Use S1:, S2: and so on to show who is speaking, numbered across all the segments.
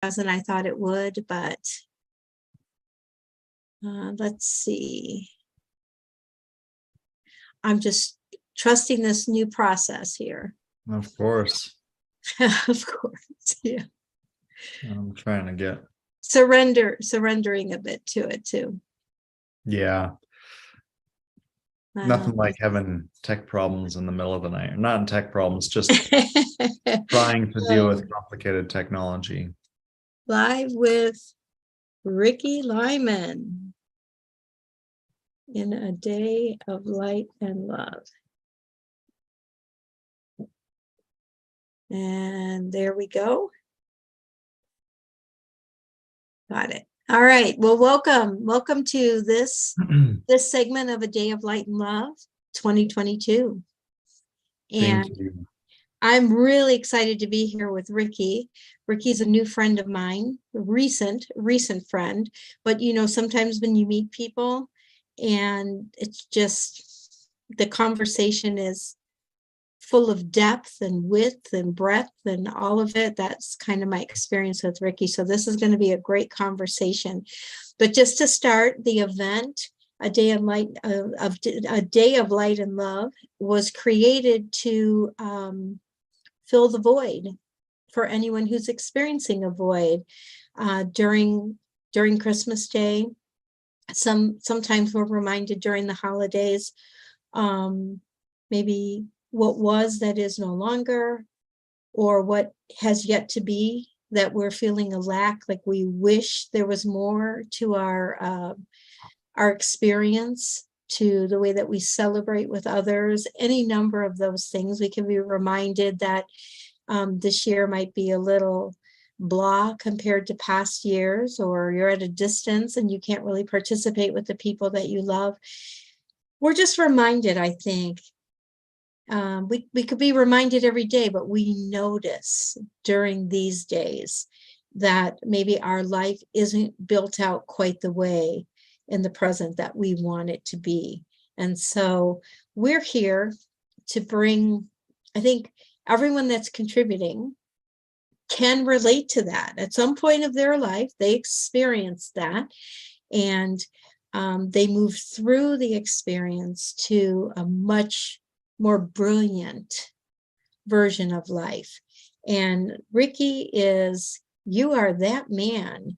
S1: than I thought it would, but let's see. I'm just trusting this new process here.
S2: Of course.
S1: Of course, yeah.
S2: I'm trying to get
S1: Surrendering a bit to it too.
S2: Yeah. Nothing like having tech problems in the middle of the night. Not tech problems, just trying to deal with complicated technology.
S1: Live with Ricky Lyman in a day of light and love. And there we go. Got it. All right. Well, welcome to this segment of A Day of Light and Love 2022. And
S2: Thank you.
S1: I'm really excited to be here with Ricky. Ricky's a new friend of mine, a recent friend. But sometimes when you meet people and it's just the conversation is full of depth and width and breadth and all of it. That's kind of my experience with Ricky. So this is going to be a great conversation. But just to start, the event, A Day of Light and Love, was created to fill the void for anyone who's experiencing a void during Christmas Day. Sometimes we're reminded during the holidays, maybe what was that is no longer, or what has yet to be that we're feeling a lack, like we wish there was more to our experience, to the way that we celebrate with others, any number of those things. We can be reminded that this year might be a little blah compared to past years, or you're at a distance and you can't really participate with the people that you love. We're just reminded, I think, we could be reminded every day, but we notice during these days that maybe our life isn't built out quite the way in the present that we want it to be. And so we're here to bring, I think everyone that's contributing can relate to that. At some point of their life, they experienced that, and they move through the experience to a much more brilliant version of life. And Ricky you are that man.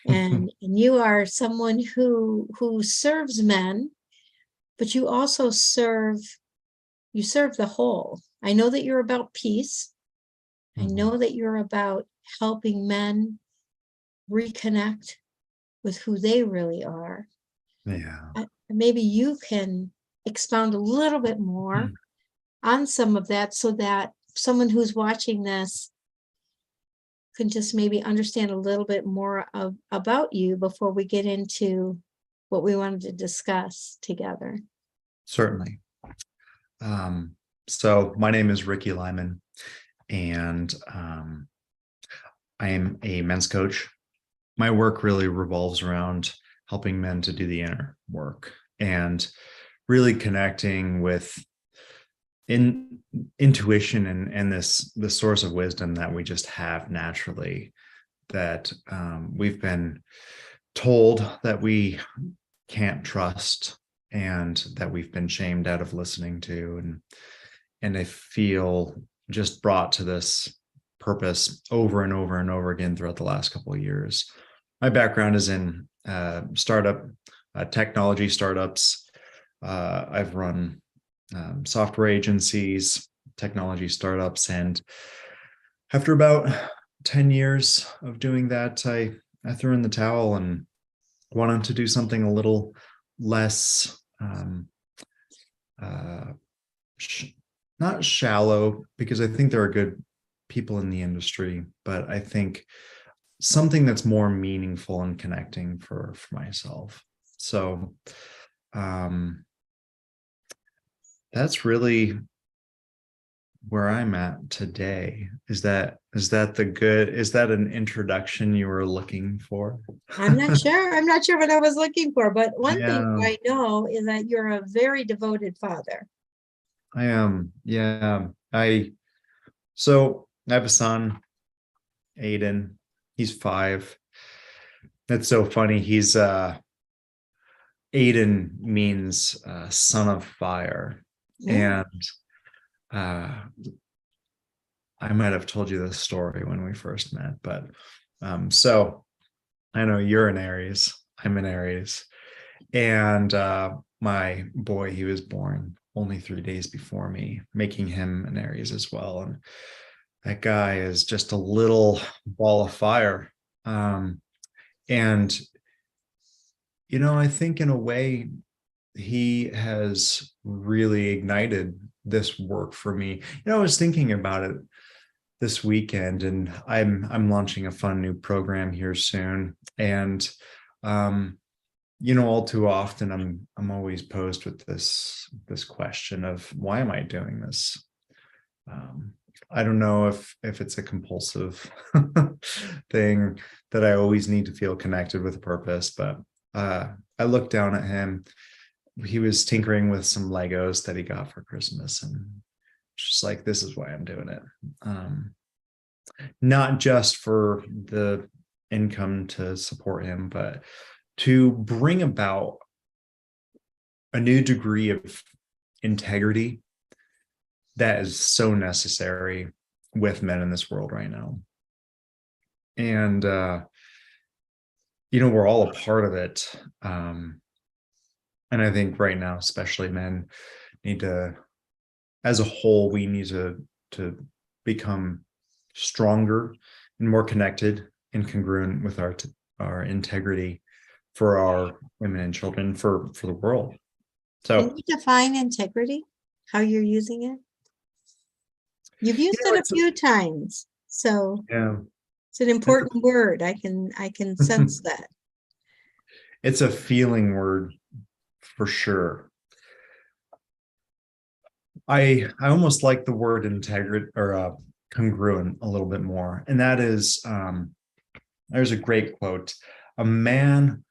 S1: And you are someone who serves men, but you also serve the whole. I know that you're about peace. I know that you're about helping men reconnect with who they really are.
S2: Yeah.
S1: Maybe you can expound a little bit more on some of that, so that someone who's watching this can just maybe understand a little bit more about you before we get into what we wanted to discuss together.
S2: Certainly. So my name is Ricky Lyman, and I am a men's coach. My work really revolves around helping men to do the inner work and really connecting with intuition and this source of wisdom that we just have naturally, that we've been told that we can't trust, and that we've been shamed out of listening to, and I feel just brought to this purpose over and over and over again throughout the last couple of years. My background is in technology startups. I've run software agencies, technology startups, and after about 10 years of doing that, I threw in the towel and wanted to do something a little less not shallow, because I think there are good people in the industry, but I think something that's more meaningful and connecting for myself. So that's really where I'm at today. Is that an introduction you were looking for?
S1: I'm not sure what I was looking for, but one thing I know is that you're a very devoted father.
S2: I am. Yeah. So I have a son, Aiden. He's 5. That's so funny. He's Aiden means son of fire.
S1: Mm.
S2: And uh, I might have told you this story when we first met, but so I know you're an Aries. I'm an Aries. And my boy, he was born only 3 days before me, making him an Aries as well. And that guy is just a little ball of fire. And, I think in a way, he has really ignited this work for me. I was thinking about it this weekend, and I'm launching a fun new program here soon. And all too often I'm always posed with this question of, why am I doing this? I don't know if it's a compulsive thing that I always need to feel connected with a purpose, but I looked down at him. He was tinkering with some Legos that he got for Christmas, and just like, this is why I'm doing it. Not just for the income to support him, but to bring about a new degree of integrity that is so necessary with men in this world right now. And, we're all a part of it. And I think right now, especially men need to, as a whole, we need to become stronger and more connected and congruent with our integrity for our women and children, for the world.
S1: Can
S2: So,
S1: you define integrity? How you're using it? You've used it a few times, so
S2: yeah,
S1: it's an important word. I can sense that.
S2: it's a feeling word for sure. I almost like the word integrity, or congruent, a little bit more, and that is, there's a great quote: "A man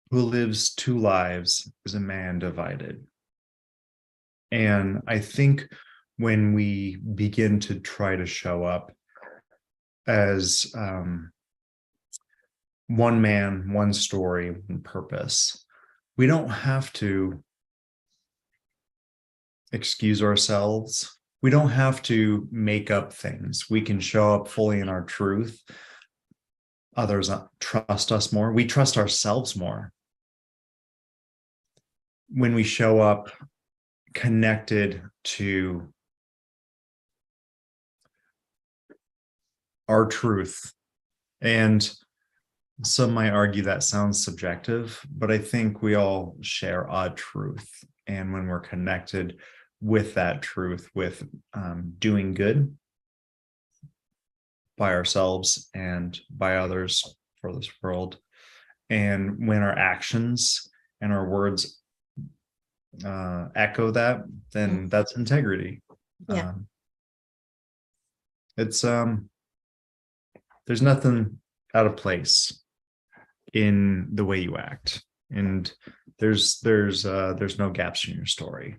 S2: who lives 2 lives is a man divided." And I think when we begin to try to show up as one man, one story, one purpose, we don't have to excuse ourselves. We don't have to make up things. We can show up fully in our truth. Others trust us more. We trust ourselves more when we show up connected to our truth. And some might argue that sounds subjective, but I think we all share a truth. And when we're connected with that truth, with doing good by ourselves and by others for this world, and when our actions and our words echo that, then that's integrity.
S1: Yeah.
S2: It's there's nothing out of place in the way you act, and there's no gaps in your story.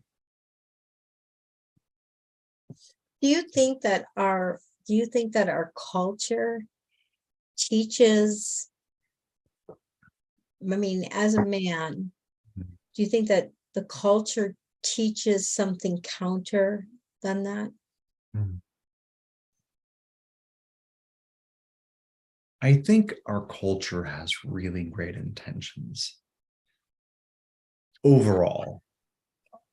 S1: Do you think that our culture teaches, as a man, do you think that the culture teaches something counter than that?
S2: I think our culture has really great intentions. Overall,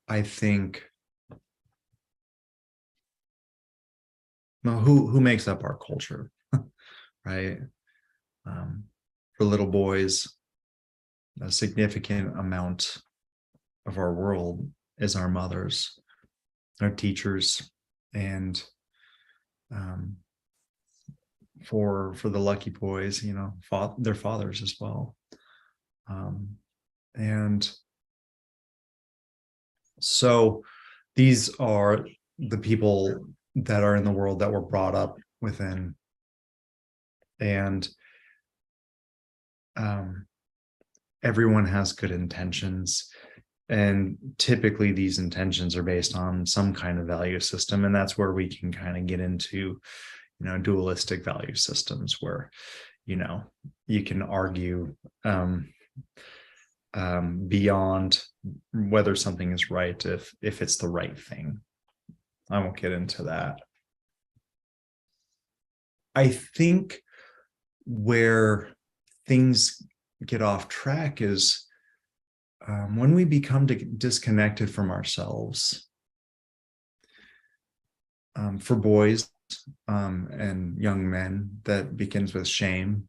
S2: I think, well, who makes up our culture, right? For little boys, a significant amount of our world is our mothers, our teachers, and for the lucky boys, their fathers as well. And so these are the people that are in the world that were brought up within. And everyone has good intentions. And typically these intentions are based on some kind of value system. And that's where we can kind of get into, dualistic value systems where, you can argue beyond whether something is right if it's the right thing. I won't get into that. I think where things get off track is when we become disconnected from ourselves. For boys and young men, that begins with shame,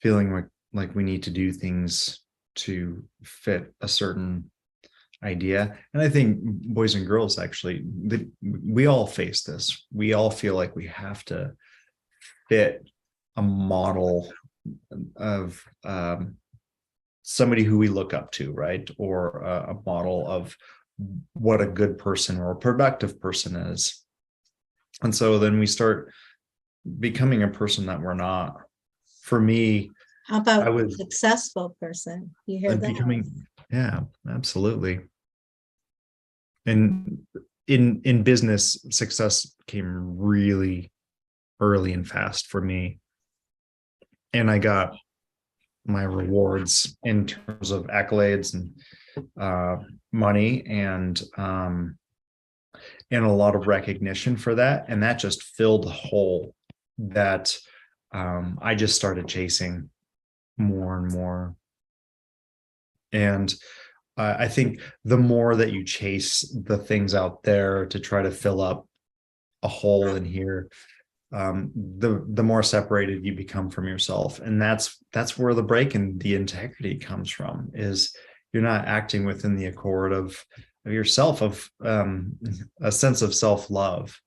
S2: feeling like we need to do things to fit a certain idea. And I think boys and girls, actually, we all face this. We all feel like we have to fit a model of somebody who we look up to, right? Or a model of what a good person or a productive person is. And so then we start becoming a person that we're not. For me,
S1: How about a successful person? You hear that?
S2: Becoming, yeah, absolutely. And in business, success came really early and fast for me. And I got my rewards in terms of accolades and money and a lot of recognition for that. And that just filled the hole that I just started chasing more and more. And I think the more that you chase the things out there to try to fill up a hole in here, the more separated you become from yourself. And that's where the break in the integrity comes from, is you're not acting within the accord of yourself, of a sense of self-love.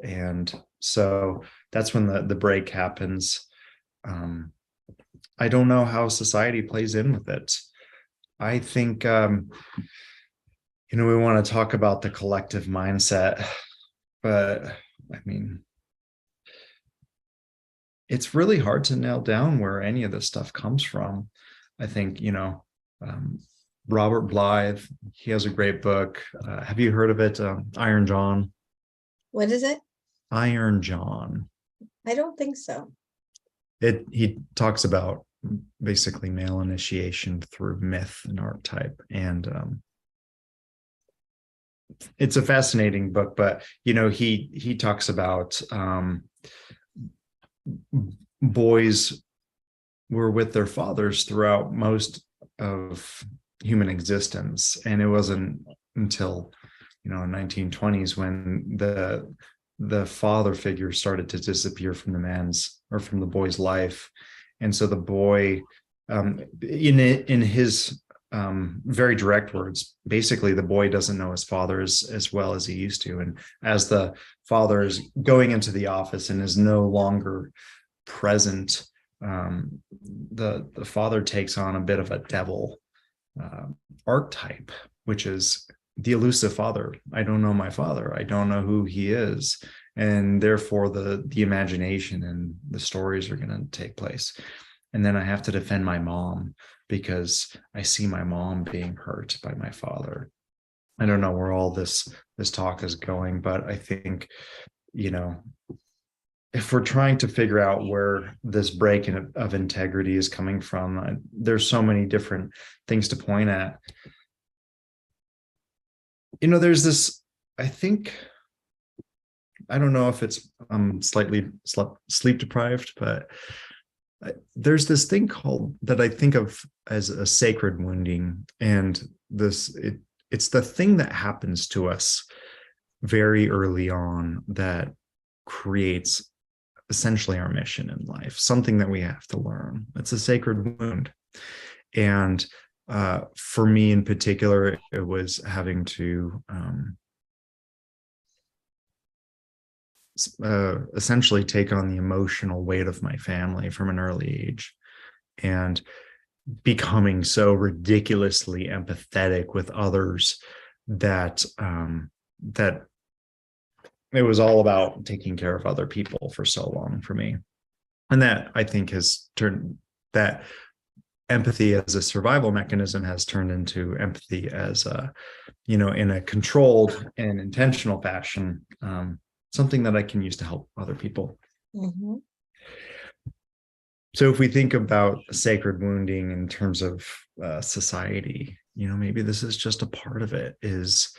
S2: And so that's when the break happens. I don't know how society plays in with it. I think, we want to talk about the collective mindset, but I mean, it's really hard to nail down where any of this stuff comes from. I think, Robert Blythe, he has a great book. Have you heard of it? Iron John.
S1: What is it?
S2: Iron John.
S1: I don't think so.
S2: He talks about basically male initiation through myth and archetype. And it's a fascinating book, but, he talks about boys were with their fathers throughout most of human existence. And it wasn't until, 1920s when the father figure started to disappear from the boy's life. And so the boy, in his very direct words, basically the boy doesn't know his father as well as he used to. And as the father is going into the office and is no longer present, the father takes on a bit of a devil archetype, which is the elusive father. I don't know my father. I don't know who he is. And therefore the imagination and the stories are going to take place. And then I have to defend my mom because I see my mom being hurt by my father. I don't know where all this talk is going, but I think, if we're trying to figure out where this break of integrity is coming from, there's so many different things to point at. There's this, I think, I don't know if it's slightly sleep deprived, but there's this thing that I think of as a sacred wounding. And it's the thing that happens to us very early on that creates essentially our mission in life, something that we have to learn. It's a sacred wound. And for me in particular, it was having to essentially take on the emotional weight of my family from an early age, and becoming so ridiculously empathetic with others that it was all about taking care of other people for so long for me. And that, I think, has turned that empathy as a survival mechanism has turned into empathy as a, in a controlled and intentional fashion, something that I can use to help other people.
S1: Mhm.
S2: So if we think about sacred wounding in terms of society, maybe this is just a part of it, is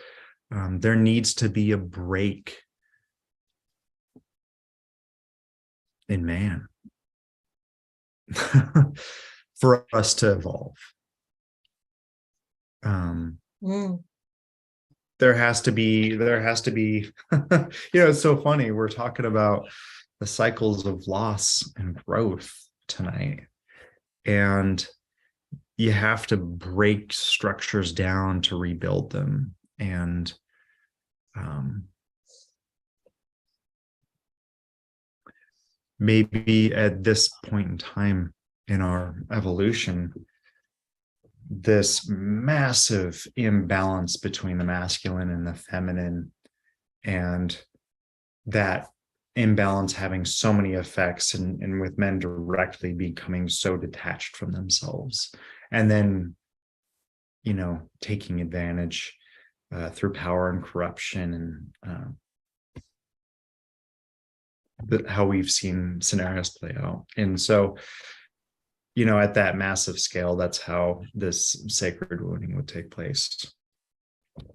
S2: there needs to be a break in man for us to evolve.
S1: Mm.
S2: There has to be it's so funny, we're talking about the cycles of loss and growth tonight, and you have to break structures down to rebuild them. And maybe at this point in time in our evolution, this massive imbalance between the masculine and the feminine, and that imbalance having so many effects, and with men directly becoming so detached from themselves, and then taking advantage through power and corruption, and how we've seen scenarios play out. And so at that massive scale, that's how this sacred wounding would take place. Are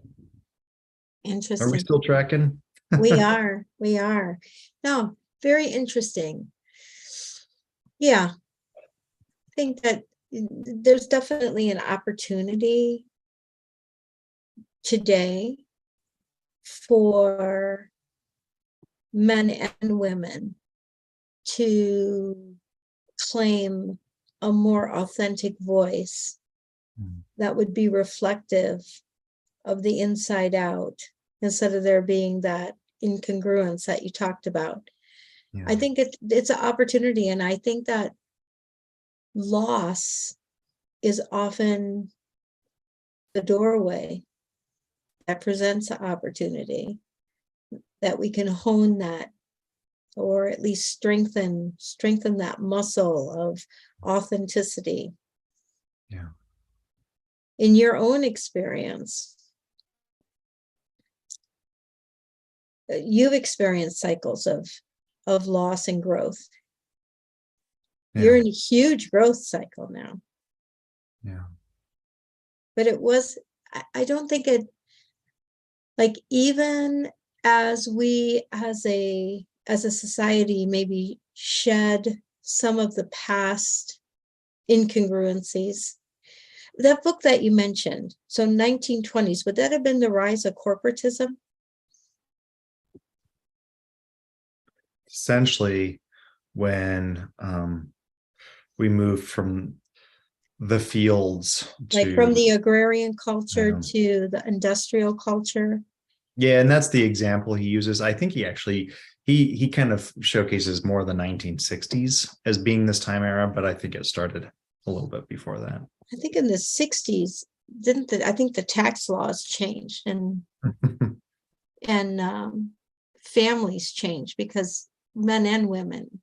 S2: we
S1: Interesting.
S2: still tracking?
S1: We are. We are. No, very interesting. Yeah, I think that there's definitely an opportunity today for men and women to claim a more authentic voice that would be reflective of the inside out, instead of there being that incongruence that you talked about.
S2: Yeah.
S1: I think it's an opportunity, and I think that loss is often the doorway that presents an opportunity, that we can hone that, or at least strengthen that muscle of authenticity.
S2: Yeah.
S1: In your own experience, you've experienced cycles of loss and growth. You're in a huge growth cycle now.
S2: Yeah.
S1: But I don't think it, like, even as we as a society maybe shed some of the past incongruencies. That book that you mentioned, so 1920s, would that have been the rise of corporatism?
S2: Essentially, when we moved from the fields
S1: Like from the
S2: to
S1: agrarian culture to the industrial culture?
S2: Yeah, and that's the example he uses. I think he kind of showcases more the 1960s as being this time era, but I think it started a little bit before that.
S1: I think in the 60s, I think the tax laws changed, and families changed because men and women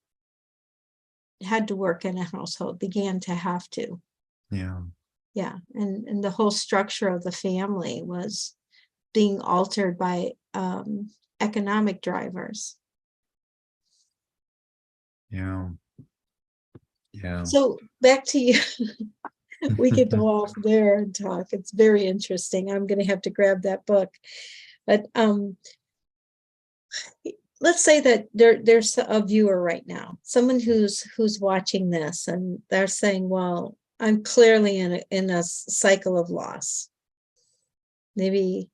S1: had to work in a household, began to have to.
S2: Yeah.
S1: Yeah. And the whole structure of the family was being altered by economic drivers.
S2: Yeah. Yeah.
S1: So back to you. We could go off there and talk. It's very interesting. I'm going to have to grab that book. But let's say that there's a viewer right now, someone who's watching this, and they're saying, well, I'm clearly in a cycle of loss. Maybe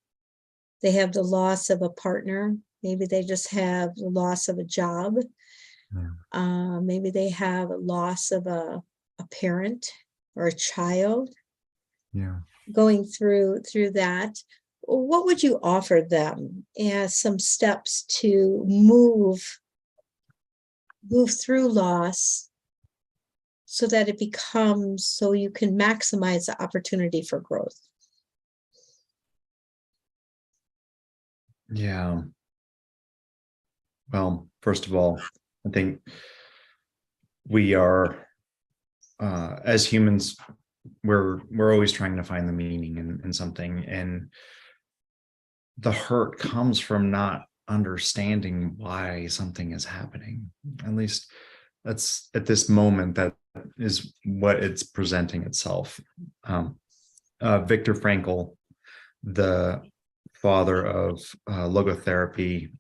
S1: they have the loss of a partner. Maybe they just have the loss of a job. Maybe they have a loss of a parent or a child.
S2: Yeah.
S1: Going through that, what would you offer them as some steps to move through loss, so that it becomes, so you can maximize the opportunity for growth?
S2: Yeah. Well, first of all, I think we are as humans, we're always trying to find the meaning in something, and the hurt comes from not understanding why something is happening. At least that's at this moment, that is what it's presenting itself. Viktor Frankl, the father of logotherapy,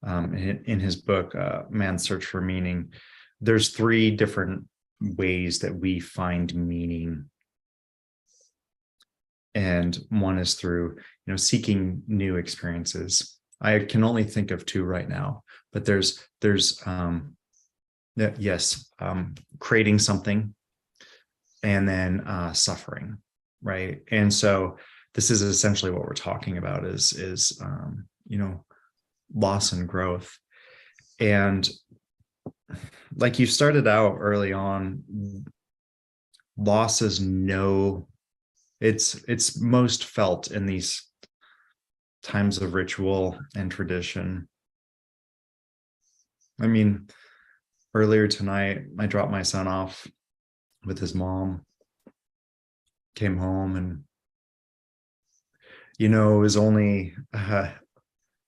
S2: in his book Man's Search for Meaning, there's 3 different ways that we find meaning, and one is through seeking new experiences. I can only think of 2 right now, but there's creating something, and then suffering, right? And so this is essentially what we're talking about is loss and growth. And like you started out early on, loss is it's most felt in these times of ritual and tradition. I mean, earlier tonight, I dropped my son off with his mom, came home, and it was only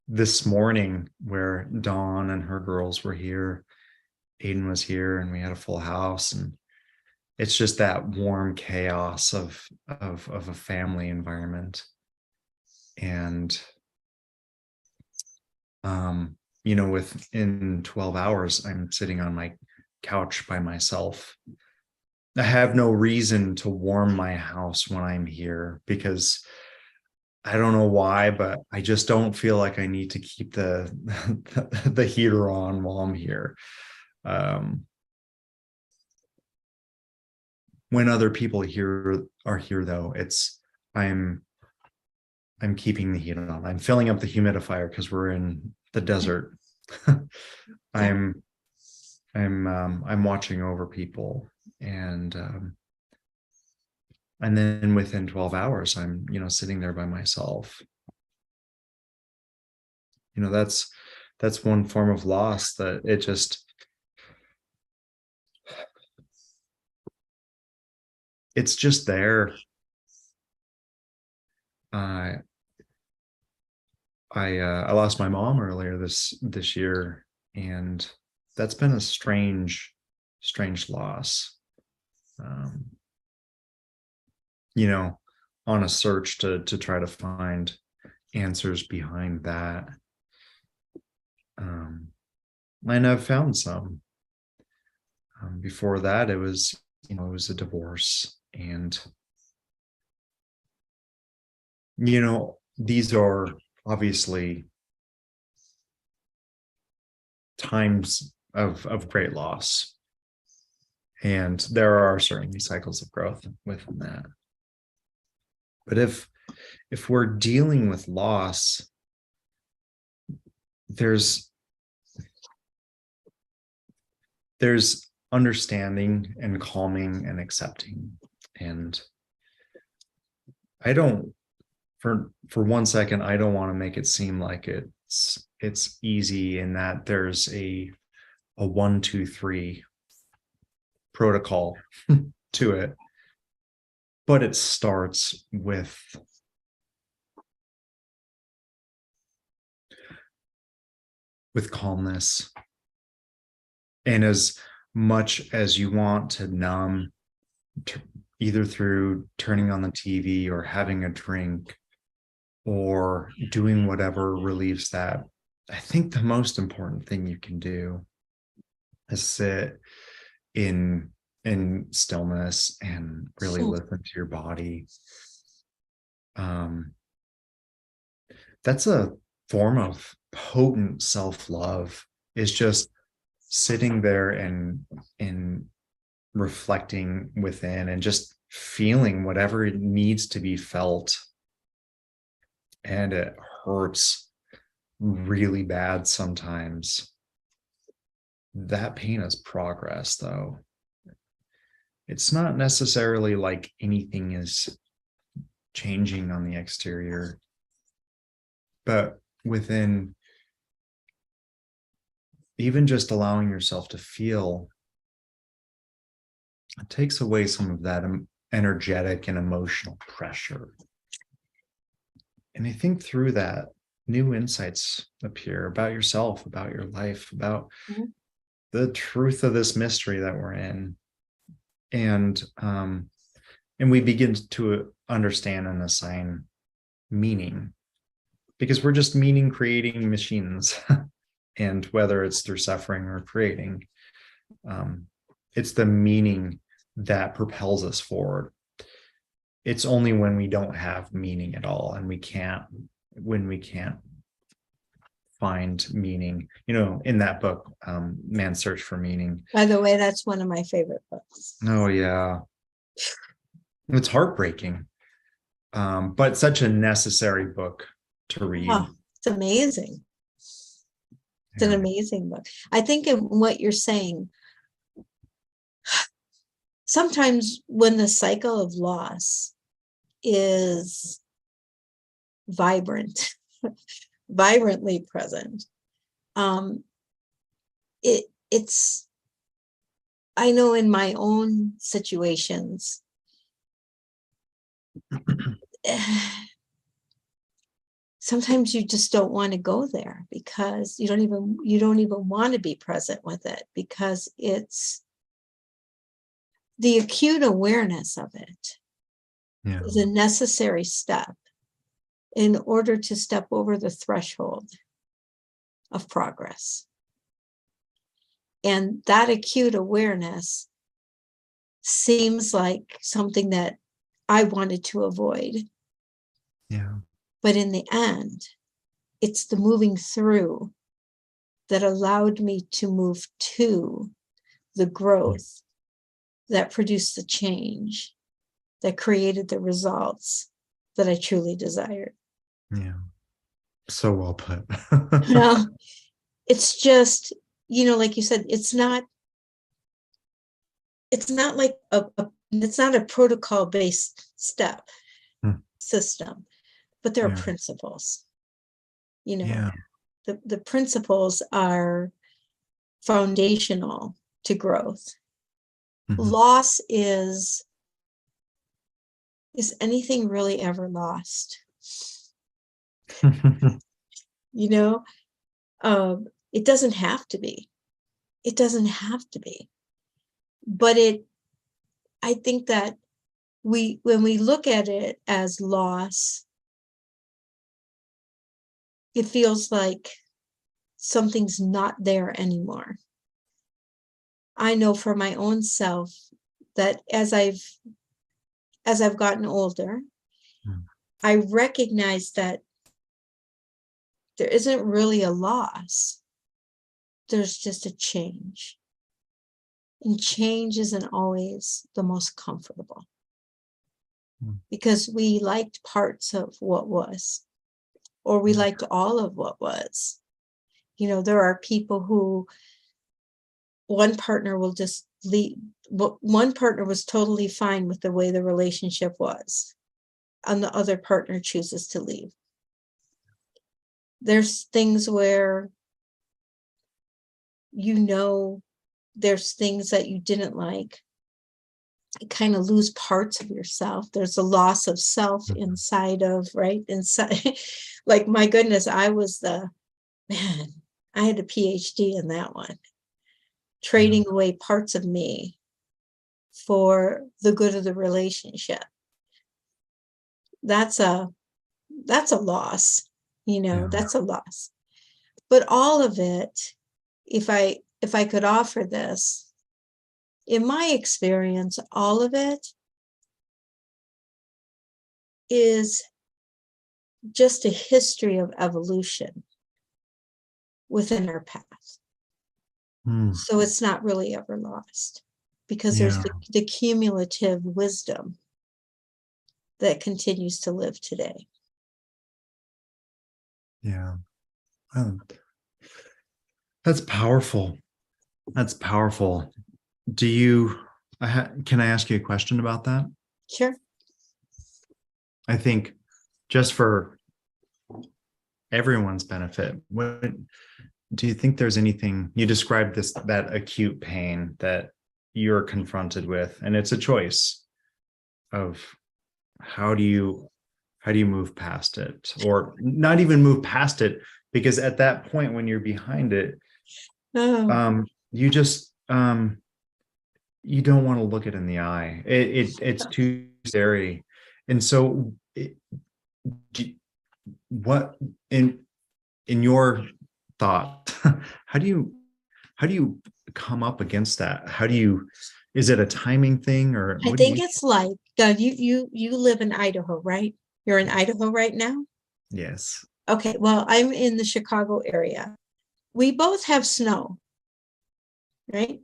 S2: this morning where Dawn and her girls were here, Aiden was here, and we had a full house. And it's just that warm chaos of a family environment. And within 12 hours, I'm sitting on my couch by myself. I have no reason to warm my house when I'm here, because I don't know why, but I just don't feel like I need to keep the the heater on while I'm here. When other people are here, though, I'm keeping the heat on. I'm filling up the humidifier because we're in the desert. I'm watching over people, and then within 12 hours, I'm sitting there by myself. That's one form of loss that it's just there. I lost my mom earlier this year, and that's been a strange loss. On a search to try to find answers behind that. And I've found some. Before that, it was a divorce, and these are obviously times of great loss, and there are certainly cycles of growth within that. But if we're dealing with loss, there's understanding and calming and accepting. And I don't, for 1 second, I don't want to make it seem like it's easy, in that there's a 1, 2, 3 protocol to it. But it starts with calmness. And as much as you want to numb, either through turning on the TV or having a drink or doing whatever relieves that, I think the most important thing you can do is sit in stillness and really listen to your body. That's a form of potent self-love, is just sitting there and reflecting within and just feeling whatever it needs to be felt. And it hurts really bad sometimes. That pain is progress, though. It's not necessarily like anything is changing on the exterior, but within, even just allowing yourself to feel it takes away some of that energetic and emotional pressure. And I think through that, new insights appear about yourself, about your life, about
S1: Mhm.
S2: the truth of this mystery that we're in. And we begin to understand and assign meaning, because we're just meaning creating machines. And whether it's through suffering or creating, um, it's the meaning that propels us forward. It's only when we don't have meaning at all, and when we can't find meaning, in that book, Man's Search for Meaning.
S1: By the way, that's one of my favorite books.
S2: Oh yeah, it's heartbreaking, but such a necessary book to read.
S1: Oh, it's amazing. It's an
S2: Yeah.
S1: amazing book. I think in what you're saying, sometimes when the cycle of loss is vibrant, vibrantly present, um, it's, I know in my own situations, sometimes you just don't want to go there because you don't even want to be present with it, because it's the acute awareness of it
S2: Yeah.
S1: is a necessary step in order to step over the threshold of progress. And that acute awareness seems like something that I wanted to avoid.
S2: Yeah.
S1: But in the end, it's the moving through that allowed me to move to the growth that produced the change that created the results that I truly desired.
S2: Yeah. So well put.
S1: Well, it's just, like you said, it's not like it's not a protocol based step system, but there are
S2: Yeah.
S1: principles.
S2: Yeah.
S1: The principles are foundational to growth.
S2: Mhm.
S1: Loss is anything really ever lost? You know, it doesn't have to be. It doesn't have to be. But I think that when we look at it as loss, it feels like something's not there anymore. I know for my own self that as I've gotten older,
S2: Mm.
S1: I recognize that there isn't really a loss. There's just a change. And change isn't always the most comfortable, because we liked parts of what was, or we liked all of what was. There are people who one partner will just leave. One partner was totally fine with the way the relationship was, and the other partner chooses to leave. There's things where there's things that you didn't like. You kind of lose parts of yourself. There's a loss of self inside of, right? Inside, like, my goodness, I had a PhD in that one, trading away parts of me for the good of the relationship. That's a loss,
S2: Yeah.
S1: that's a loss. But all of it, if I could offer this, in my experience, all of it is just a history of evolution within our path.
S2: Mm.
S1: So it's not really ever lost, because there's
S2: Yeah.
S1: the cumulative wisdom that continues to live today.
S2: Yeah. Um, that's powerful. That's powerful. Can I ask you a question about that?
S1: Sure.
S2: I think, just for everyone's benefit, what do you think? There's anything, you described that acute pain that you're confronted with, and it's a choice of how do you move past it, or not even move past it, because at that point when you're behind it,
S1: Oh,
S2: you just you don't want to look it in the eye. It's too scary. And so what in your thought, how do you come up against that? Is it a timing thing, or
S1: I
S2: what do
S1: think
S2: you?
S1: it's like, you live in Idaho, right? You're in Idaho right now?
S2: Yes.
S1: Okay, well, I'm in the Chicago area. We both have snow, right?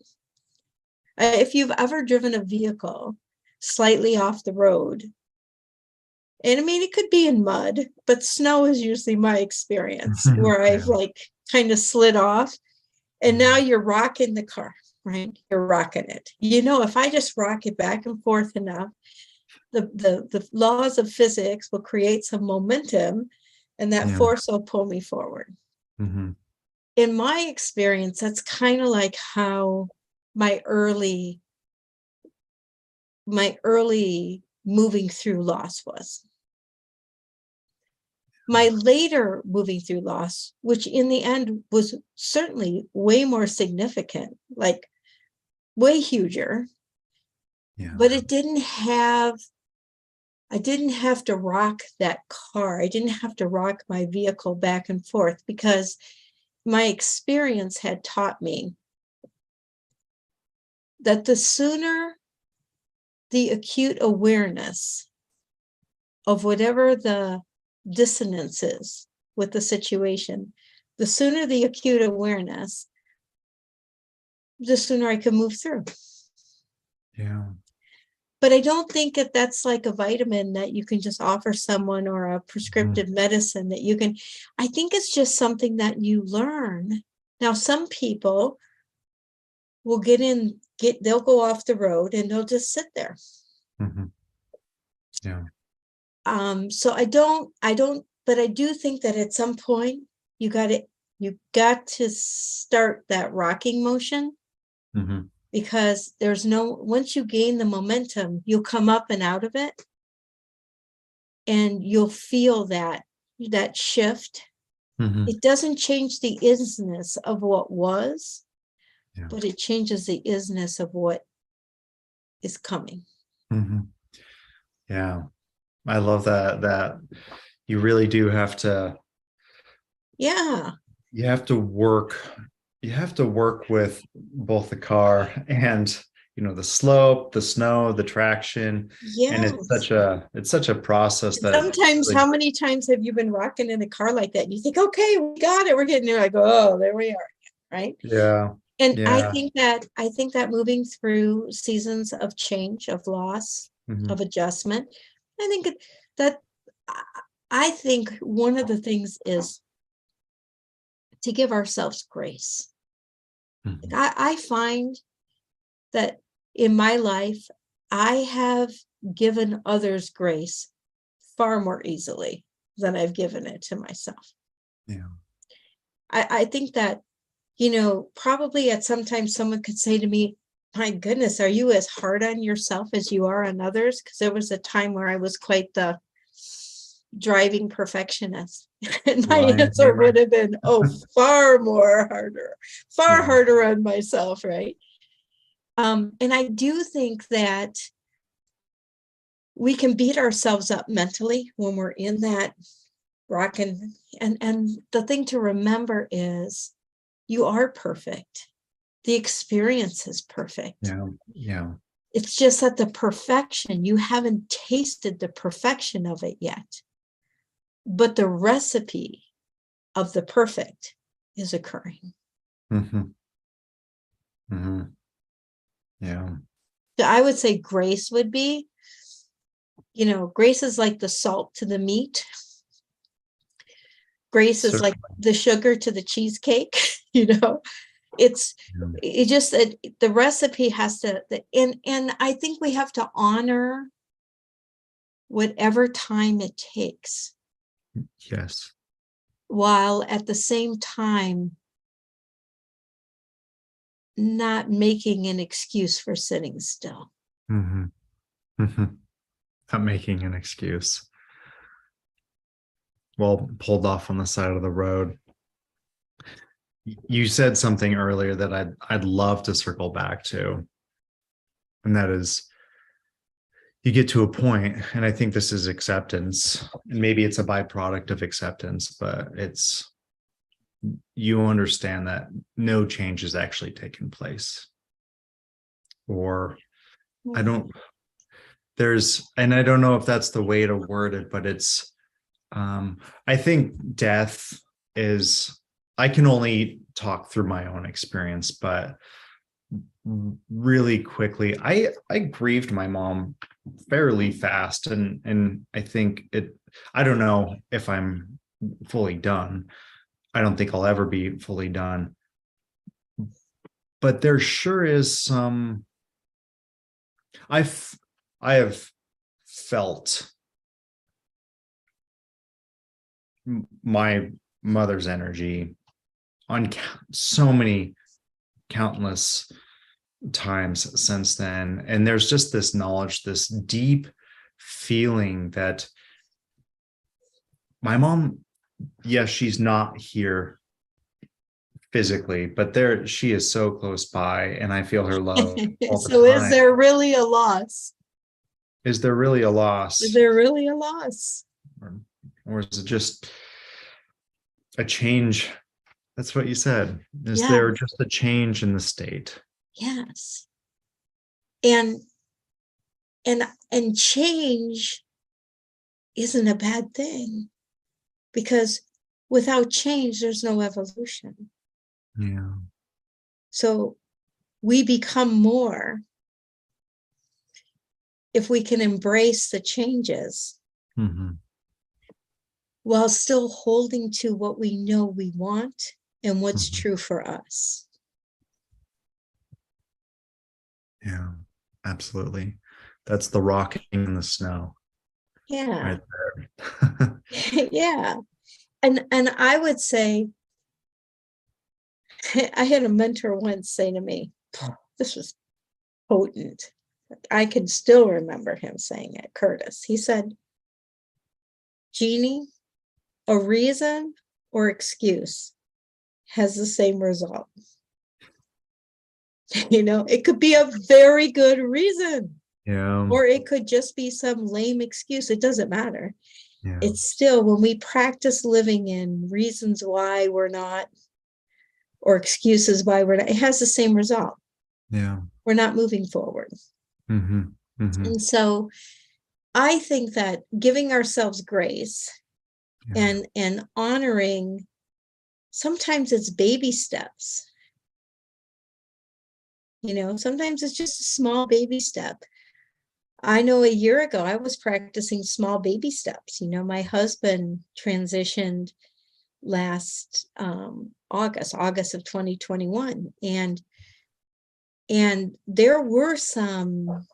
S1: If you've ever driven a vehicle slightly off the road, and I mean, it could be in mud, but snow is usually my experience where
S2: Yeah.
S1: I've like kind of slid off, and now you're rocking the car, right? You're rocking it. You know, if I just rock it back and forth enough, the laws of physics will create some momentum, and that
S2: Yeah.
S1: force will pull me forward.
S2: Hmm.
S1: In my experience, that's kind of like how my early moving through loss was. My later moving through loss, which in the end was certainly way more significant, like way huger,
S2: Yeah.
S1: but I didn't have to rock that car. I didn't have to rock my vehicle back and forth, because my experience had taught me that the sooner the acute awareness of whatever the dissonance is with the situation, the sooner the acute awareness, the sooner I can move through.
S2: Yeah.
S1: But I don't think that that's like a vitamin that you can just offer someone, or a
S2: Mhm.
S1: prescriptive medicine that you can. I think it's just something that you learn. Now, some people will they'll go off the road and they'll just sit there.
S2: Mhm. Yeah.
S1: So but I do think that at some point you got to start that rocking motion,
S2: Mhm.
S1: because once you gain the momentum, you'll come up and out of it, and you'll feel that shift.
S2: Mhm.
S1: It doesn't change the isness of what was,
S2: Yeah.
S1: but it changes the isness of what is coming.
S2: Mhm. Yeah. I love that you really do have to
S1: Yeah.
S2: you have to work with both the car and the slope, the snow, the traction. And
S1: Yes.
S2: it's such a process that
S1: Sometimes,
S2: really,
S1: how many times have you been rocking in a car like that? And you think, okay, we got it. We're getting there. I go, oh, there we are. Right.
S2: yeah.
S1: And
S2: Yeah.
S1: I think that moving through seasons of change, of loss,
S2: Mhm.
S1: of adjustment, I think that I think one of the things is to give ourselves grace.
S2: Mhm.
S1: Like I find that in my life, I have given others grace far more easily than I've given it to myself.
S2: Yeah.
S1: I think that, probably at some time someone could say to me, my goodness, are you as hard on yourself as you are on others? Because there was a time where I was quite the driving perfectionist. And my
S2: Lion
S1: answer would
S2: tamer.
S1: have been, oh, far
S2: Yeah.
S1: harder on myself, right? And I do think that we can beat ourselves up mentally when we're in that rock. And the thing to remember is you are perfect. The experience is perfect.
S2: Yeah. Yeah.
S1: It's just that the perfection, you haven't tasted the perfection of it yet. But the recipe of the perfect is occurring.
S2: Mhm. Mhm. Yeah.
S1: So I would say grace would be, grace is like the salt to the meat. Grace is like
S2: Certainly.
S1: the sugar to the cheesecake. you know, it's
S2: Yeah.
S1: it just the recipe has to, and I think we have to honor whatever time it takes,
S2: Yes.
S1: while at the same time not making an excuse for sitting still.
S2: Mm-hmm. Mm-hmm. Not making an excuse. Well, pulled off on the side of the road. You said something earlier that I'd love to circle back to, and that is, you get to a point, and I think this is acceptance, and maybe it's a byproduct of acceptance, but it's, you understand that no change has actually taken place. Or I don't, and I don't know if that's the way to word it, but it's, I think death is, I can only talk through my own experience, but really quickly, I grieved my mom fairly fast, and I think I don't know if I'm fully done. I don't think I'll ever be fully done, but there sure is some, I've I have felt my mother's energy on so many countless times since then, and there's just this knowledge, this deep feeling that my mom, yes, she's not here physically, but there she is so close by, and I feel her love all the
S1: So is
S2: time.
S1: there really a loss?
S2: Is there really a loss?
S1: Is there really a loss?
S2: Or is it just a change? That's what you said. Is
S1: Yeah.
S2: there just a change in the state?
S1: Yes. And change isn't a bad thing, because without change, there's no evolution.
S2: Yeah.
S1: So we become more if we can embrace the changes,
S2: Mm-hmm.
S1: while still holding to what we know we want and what's
S2: Mm-hmm.
S1: true for us.
S2: Yeah, absolutely. That's the rocking in the snow.
S1: Yeah.
S2: Right there.
S1: Yeah. And I would say, I had a mentor once say to me, this was potent. I can still remember him saying it, Curtis. He said, Jeannie, a reason or excuse has the same result. It could be a very good reason,
S2: Yeah.
S1: or it could just be some lame excuse. It doesn't matter.
S2: Yeah.
S1: It's still, when we practice living in reasons why we're not, or excuses why we're not, it has the same result.
S2: Yeah.
S1: We're not moving forward.
S2: Mm-hmm. Mm-hmm.
S1: And so I think that giving ourselves grace,
S2: Yeah.
S1: and honoring, sometimes it's baby steps. Sometimes it's just a small baby step. I know a year ago, I was practicing small baby steps. My husband transitioned last August of 2021. And there were some,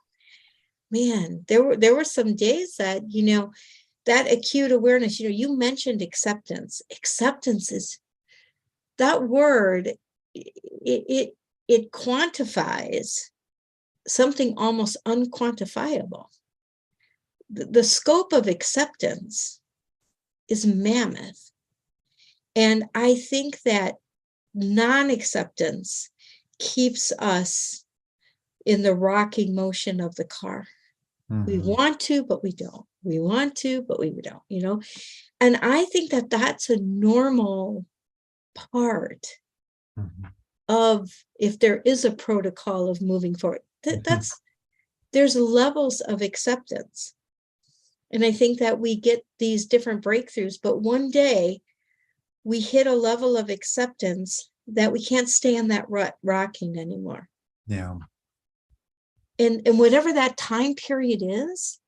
S1: there were some days that, that acute awareness, you mentioned acceptance. Acceptance is, that word, it quantifies something almost unquantifiable. The scope of acceptance is mammoth. And I think that non-acceptance keeps us in the rocking motion of the car.
S2: Mm-hmm.
S1: We want to, but we don't. We want to, but we don't, And I think that that's a normal part
S2: Mm-hmm.
S1: of, if there is a protocol of moving forward, there's levels of acceptance. And I think that we get these different breakthroughs, but one day we hit a level of acceptance that we can't stay in that rut rocking anymore.
S2: Yeah.
S1: And whatever that time period is,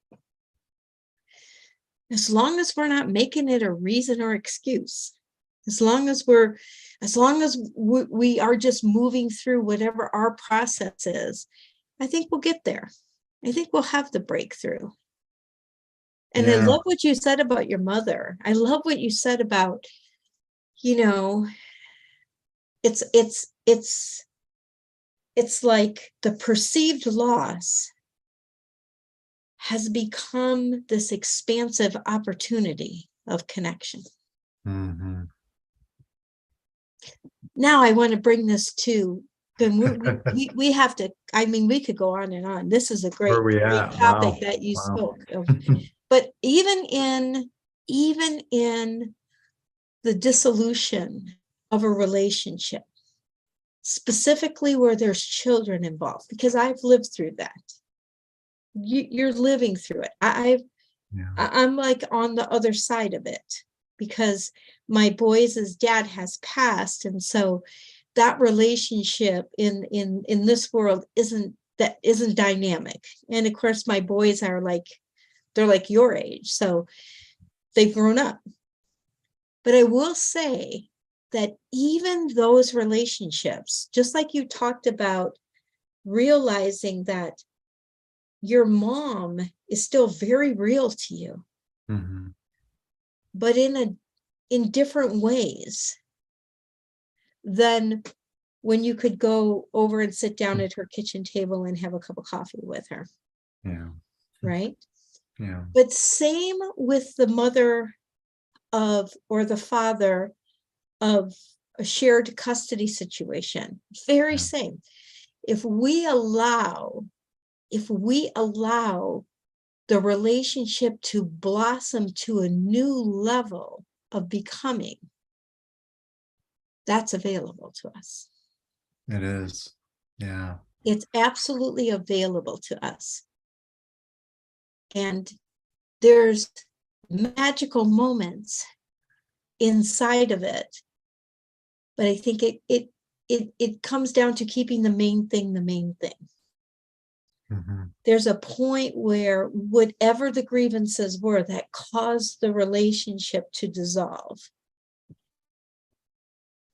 S1: as long as we're not making it a reason or excuse, as long as we are just moving through whatever our process is, I think we'll get there. I think we'll have the breakthrough. And
S2: Yeah.
S1: I love what you said about your mother. I love what you said about, it's it's like the perceived loss has become this expansive opportunity of connection.
S2: Mm-hmm.
S1: Now I want to bring this to, then we have to, I mean, we could go on and on. This is a
S2: Where
S1: great,
S2: are we
S1: great
S2: at?
S1: topic
S2: Wow.
S1: that you
S2: Wow.
S1: spoke of. But even in the dissolution of a relationship, specifically where there's children involved, because I've lived through that. You're living through it. I'm like on the other side of it, because my boys' dad has passed, and so that relationship in this world isn't dynamic. And of course, my boys are like, they're like your age, so they've grown up. But I will say that even those relationships, just like you talked about, realizing that your mom is still very real to you,
S2: Mm-hmm.
S1: but in different ways than when you could go over and sit down at her kitchen table and have a cup of coffee with her.
S2: Yeah.
S1: Right?
S2: Yeah.
S1: But same with the mother of, or the father of, a shared custody situation. Very same. If we allow the relationship to blossom to a new level of becoming, that's available to us.
S2: It is. Yeah.
S1: It's absolutely available to us. And there's magical moments inside of it. But I think it comes down to keeping the main thing the main thing.
S2: Mm-hmm.
S1: There's a point where whatever the grievances were that caused the relationship to dissolve,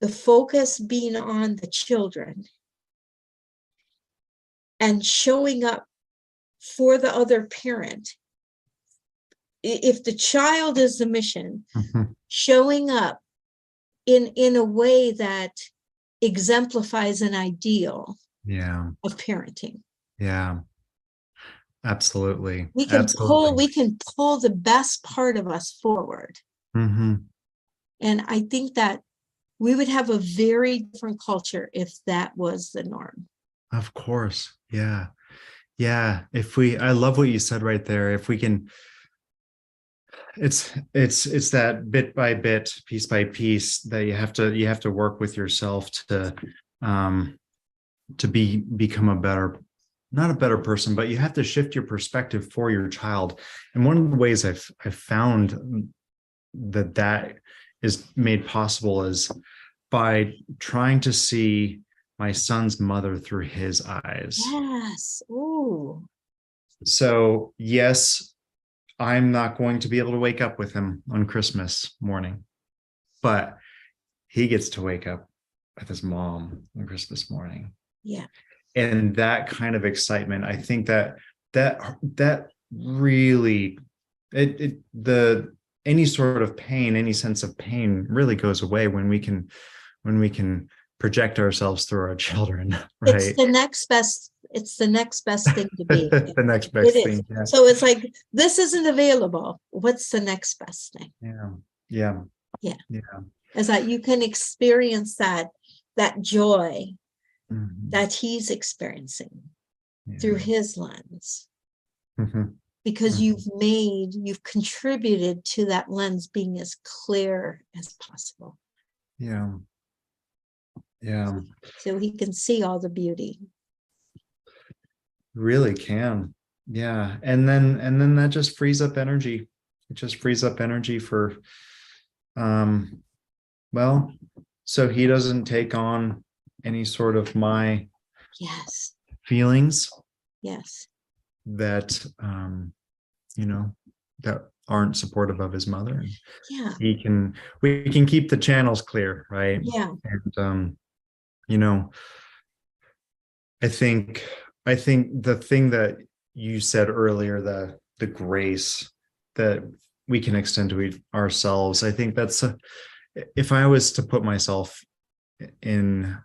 S1: the focus being on the children and showing up for the other parent. If the child is the mission,
S2: Mm-hmm.
S1: showing up in a way that exemplifies an ideal
S2: Yeah.
S1: of parenting.
S2: Yeah. Absolutely.
S1: We can
S2: Absolutely.
S1: pull the best part of us forward.
S2: Mm-hmm.
S1: And I think that we would have a very different culture if that was the norm.
S2: Of course. Yeah. Yeah. I love what you said right there. If we can, it's that bit by bit, piece by piece that you have to work with yourself um to become a better, not a better person, but you have to shift your perspective for your child. And one of the ways I've found that is made possible is by trying to see my son's mother through his eyes.
S1: Yes. Ooh.
S2: So yes, I'm not going to be able to wake up with him on Christmas morning, but he gets to wake up with his mom on Christmas morning.
S1: Yeah.
S2: And that kind of excitement, I think that really, the any sort of pain, any sense of pain really goes away when we can project ourselves through our children, right?
S1: It's the next best thing to be.
S2: The next
S1: It
S2: best
S1: is.
S2: thing. Yeah.
S1: So it's like, this isn't available. What's the next best thing?
S2: Yeah. Yeah.
S1: Yeah.
S2: Yeah.
S1: Is that you can experience that joy
S2: Mm-hmm.
S1: that he's experiencing through his lens,
S2: Mm-hmm.
S1: because
S2: Mm-hmm.
S1: you've contributed to that lens being as clear as possible.
S2: Yeah. Yeah.
S1: So he can see all the beauty.
S2: Really can. Yeah. And then that just frees up energy. It just frees up energy for well, so he doesn't take on any sort of my
S1: Yes.
S2: feelings
S1: Yes.
S2: that that aren't supportive of his mother.
S1: Yeah.
S2: We can keep the channels clear, right?
S1: Yeah.
S2: And you know, I think the thing that you said earlier, the grace that we can extend to ourselves, I think if I was to put myself in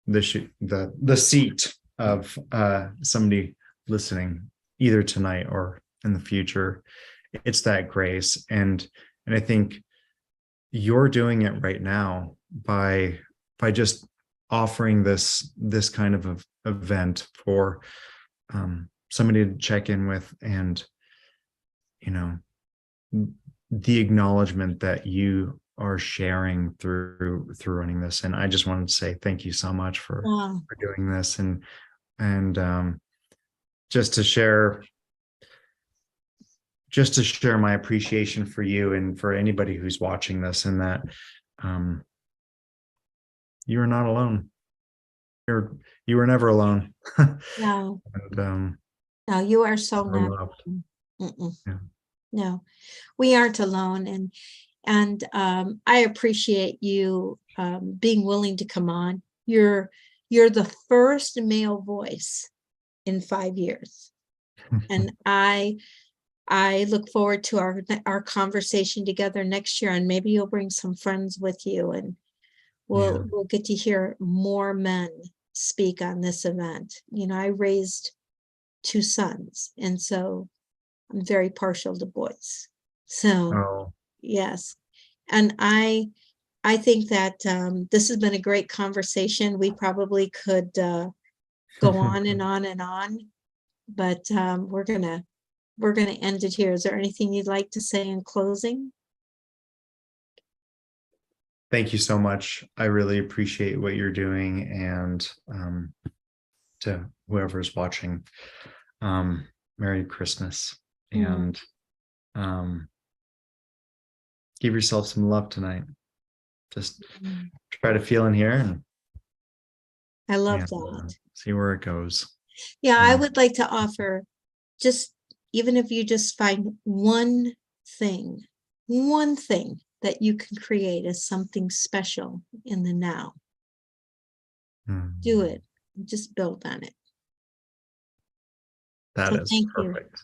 S2: the seat of somebody listening either tonight or in the future. It's that grace. And I think you're doing it right now by just offering this kind of event for somebody to check in with, and you know, the acknowledgement that you are sharing through running this. And I just wanted to say thank you so much for
S1: Wow.
S2: doing this, and just to share my appreciation for you and for anybody who's watching this, and that you are not alone. You were never alone.
S1: No,
S2: And
S1: no, you are so
S2: we're
S1: not.
S2: loved. Yeah.
S1: No, we aren't alone. And I appreciate you being willing to come on. You're the first male voice in 5 years. And I look forward to our conversation together next year, and maybe you'll bring some friends with you, and
S2: Yeah.
S1: we'll get to hear more men speak on this event. You know, I raised 2 sons, and so I'm very partial to boys. So,
S2: Oh,
S1: yes. And I think that this has been a great conversation. We probably could go on and on and on, but we're gonna end it here. Is there anything you'd like to say in closing?
S2: thank you so much. I really appreciate what you're doing. And to whoever's watching, Merry Christmas.
S1: Mm,
S2: And um, give yourself some love tonight. Just
S1: mm.
S2: try to feel in here, and
S1: I love that.
S2: see where it goes.
S1: Yeah, I
S2: Yeah.
S1: would like to offer, just even if you just find thing, one thing that you can create as something special in the now. Do it. Just build on it.
S2: That
S1: So
S2: is
S1: thank you.
S2: perfect.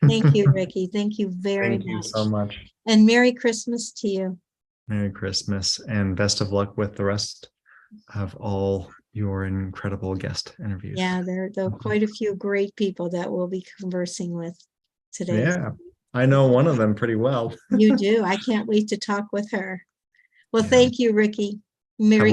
S1: Thank you, Ricky. Thank you very
S2: Thank you
S1: much.
S2: so much.
S1: And Merry Christmas to you.
S2: Merry Christmas, and best of luck with the rest of all your incredible guest interviews.
S1: Yeah, there are quite a few great people that we'll be conversing with today.
S2: Yeah, I know one of them pretty well.
S1: You do. I can't wait to talk with her. Well,
S2: Yeah.
S1: thank you, Ricky. Merry